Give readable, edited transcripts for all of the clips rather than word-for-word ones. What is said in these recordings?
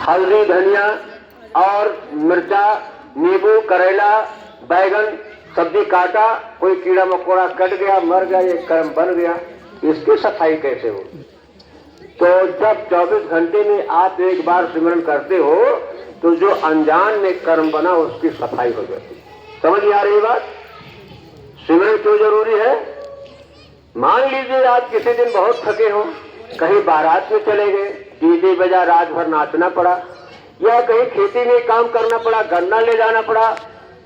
हल्दी, धनिया और मिर्चा, नींबू, करेला, बैगन, सब्जी काटा, कोई कीड़ा मकोड़ा कट गया, मर गया, ये कर्म बन गया, इसकी सफाई कैसे हो? तो जब 24 घंटे में आप एक बार सिमरन करते हो तो जो अनजान में कर्म बना उसकी सफाई हो जाती। समझ में आ रही बात? सिमरन क्यों जरूरी है? मान लीजिए आप किसी दिन बहुत थके हो, कहीं बारात में चले गए, डीजे बजा, रात भर नाचना पड़ा, या कहीं खेती में काम करना पड़ा, गन्ना ले जाना पड़ा,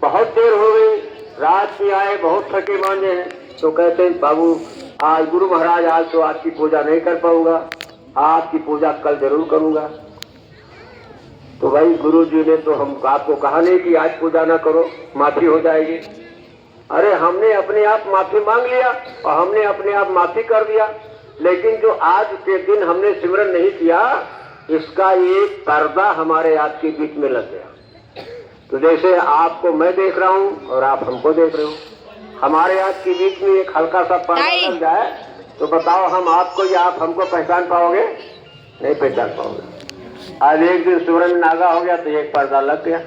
बहुत देर हो गई, रात में आए, बहुत थके मांझे हैं, तो कहते हैं बाबू आज गुरु महाराज आज तो आपकी पूजा नहीं कर पाऊंगा, आपकी पूजा कल जरूर करूंगा। तो भाई गुरु जी ने तो हम आपको कहा नहीं कि आज पूजा ना करो, माफी हो जाएगी। अरे हमने अपने आप माफी मांग लिया और हमने अपने आप माफी कर दिया, लेकिन जो आज के दिन हमने सिमरन नहीं किया, इसका एक पर्दा हमारे आपके बीच में लग गया। तो जैसे आपको मैं देख रहा हूँ और आप हमको देख रहे हो, हमारे आपके बीच में एक हल्का सा पर्दा लग जाए तो बताओ हम आपको या आप हमको पहचान पाओगे? नहीं पहचान पाओगे। आज एक दिन सिमरन में नागा हो गया तो एक पर्दा लग गया,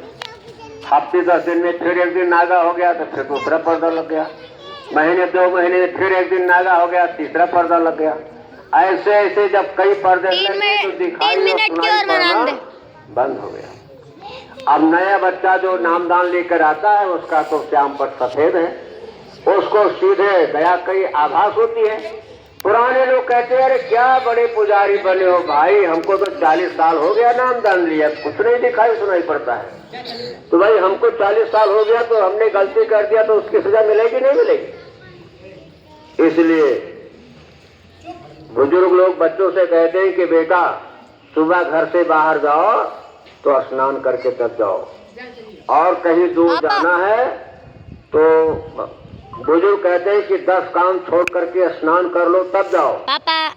हफ्ते 10 दिन में फिर एक दिन नागा हो गया तो फिर दूसरा पर्दा लग गया, महीने 2 महीने में फिर एक दिन नागा हो गया, तीसरा पर्दा लग गया। ऐसे ऐसे जब कई पर्दे लगे तो दिखाई बंद हो गया। अब नया बच्चा जो नामदान लेकर आता है उसका तो श्याम पट सफेद है, उसको सीधे दया की आभास होती है। पुराने लोग कहते हैं अरे क्या बड़े पुजारी बने हो भाई, हमको तो 40 साल हो गया नामदान लिया, कुछ नहीं दिखाई सुनाई पड़ता है। तो भाई हमको 40 साल हो गया तो हमने गलती कर दिया तो उसकी सजा मिलेगी नहीं मिलेगी? इसलिए बुजुर्ग लोग बच्चों से कहते हैं कि बेटा सुबह घर से बाहर जाओ तो स्नान करके तब जाओ, और कहीं दूर जाना है तो बुजुर्ग कहते हैं कि 10 काम छोड़ करके स्नान कर लो तब जाओ,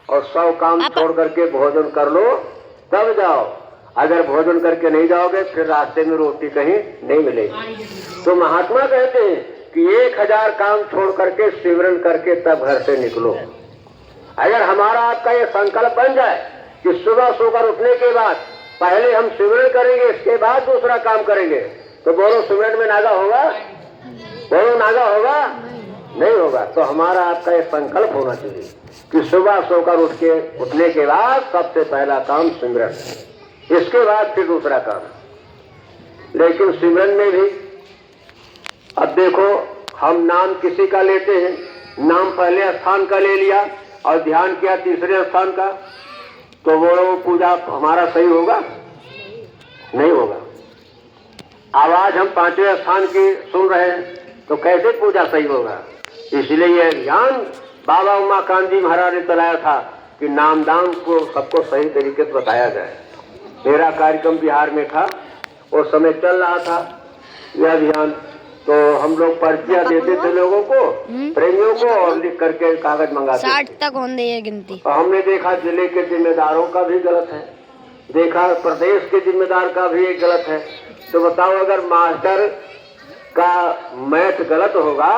और 100 काम छोड़ करके भोजन कर लो तब जाओ। अगर भोजन करके नहीं जाओगे फिर रास्ते में रोटी कहीं नहीं मिलेगी। तो महात्मा कहते हैं कि 1000 काम छोड़ करके सिमरन करके तब घर से निकलो। अगर हमारा आपका ये संकल्प बन जाए कि सुबह सोकर उठने के बाद पहले हम सिमरन करेंगे, इसके बाद दूसरा काम करेंगे, तो बोलो सिमरन में नागा होगा? बोलो नागा होगा? नहीं होगा। तो हमारा आपका ये संकल्प होना चाहिए कि सुबह सोकर उठने के बाद सबसे पहला काम सिमरन, इसके बाद फिर दूसरा काम। लेकिन सिमरन में भी अब देखो हम नाम किसी का लेते हैं, नाम पहले स्थान का ले लिया और ध्यान किया तीसरे स्थान का, तो वो पूजा हमारा सही होगा? नहीं होगा। आवाज हम 5वें स्थान की सुन रहे हैं तो कैसे पूजा सही होगा? इसलिए यह ज्ञान बाबा उमाकांत जी महाराज ने चलाया था कि नामदान को सबको सही तरीके से बताया जाए। मेरा कार्यक्रम बिहार में था, उस समय चल रहा था यह अभियान, तो हम लोग पर्चियां देते थे लोगों को, प्रेमियों को, और लिख करके कागज मंगाते 60 तक होने है गिनती। और हमने देखा जिले के जिम्मेदारों का भी गलत है, देखा प्रदेश के जिम्मेदार का भी एक गलत है। तो बताओ अगर मास्टर का मैथ गलत होगा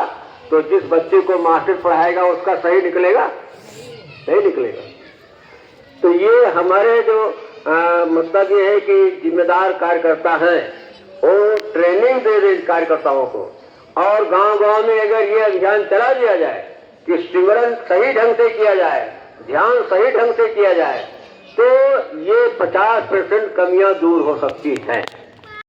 तो जिस बच्चे को मास्टर पढ़ाएगा उसका सही निकलेगा? नहीं निकलेगा। तो ये हमारे जो मतलब ये है कि जिम्मेदार कार्यकर्ता हैं वो ट्रेनिंग दे दें कार्यकर्ताओं को, और गांव-गांव में अगर ये अभियान चला दिया जाए कि सिमरन सही ढंग से किया जाए, ध्यान सही ढंग से किया जाए, तो ये 50% कमियां दूर हो सकती हैं।